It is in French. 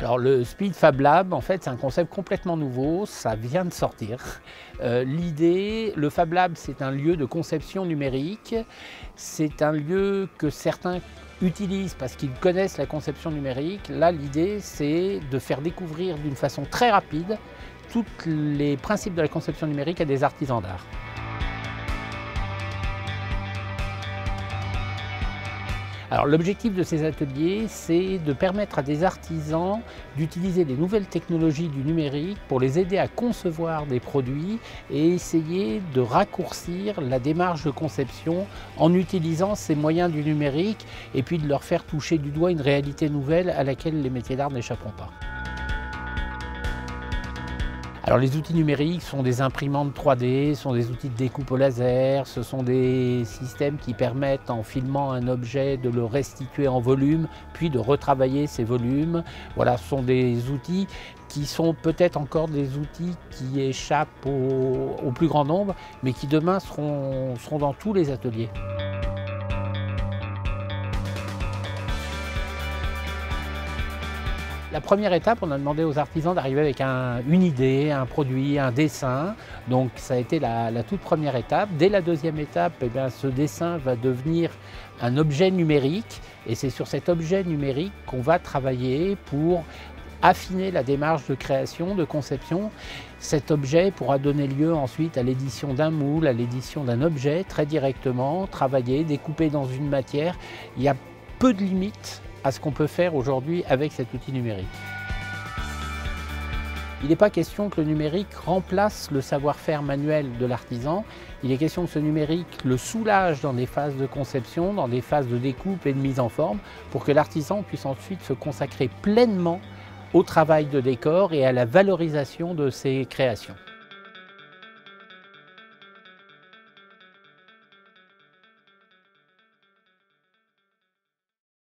Alors le Speed Fab Lab, en fait, c'est un concept complètement nouveau, ça vient de sortir. Le Fab Lab, c'est un lieu de conception numérique, c'est un lieu que certains utilisent parce qu'ils connaissent la conception numérique. Là, l'idée, c'est de faire découvrir d'une façon très rapide tous les principes de la conception numérique à des artisans d'art. Alors l'objectif de ces ateliers, c'est de permettre à des artisans d'utiliser les nouvelles technologies du numérique pour les aider à concevoir des produits et essayer de raccourcir la démarche de conception en utilisant ces moyens du numérique et puis de leur faire toucher du doigt une réalité nouvelle à laquelle les métiers d'art n'échapperont pas. Alors les outils numériques sont des imprimantes 3D, sont des outils de découpe au laser, ce sont des systèmes qui permettent en filmant un objet de le restituer en volume, puis de retravailler ces volumes. Voilà, ce sont des outils qui sont peut-être encore des outils qui échappent au plus grand nombre, mais qui demain seront dans tous les ateliers. La première étape, on a demandé aux artisans d'arriver avec une idée, un produit, un dessin. Donc ça a été la toute première étape. Dès la deuxième étape, ce dessin va devenir un objet numérique. Et c'est sur cet objet numérique qu'on va travailler pour affiner la démarche de création, de conception. Cet objet pourra donner lieu ensuite à l'édition d'un moule, à l'édition d'un objet très directement, travaillé, découpé dans une matière. Il y a peu de limites à ce qu'on peut faire aujourd'hui avec cet outil numérique. Il n'est pas question que le numérique remplace le savoir-faire manuel de l'artisan, il est question que ce numérique le soulage dans des phases de conception, dans des phases de découpe et de mise en forme, pour que l'artisan puisse ensuite se consacrer pleinement au travail de décor et à la valorisation de ses créations.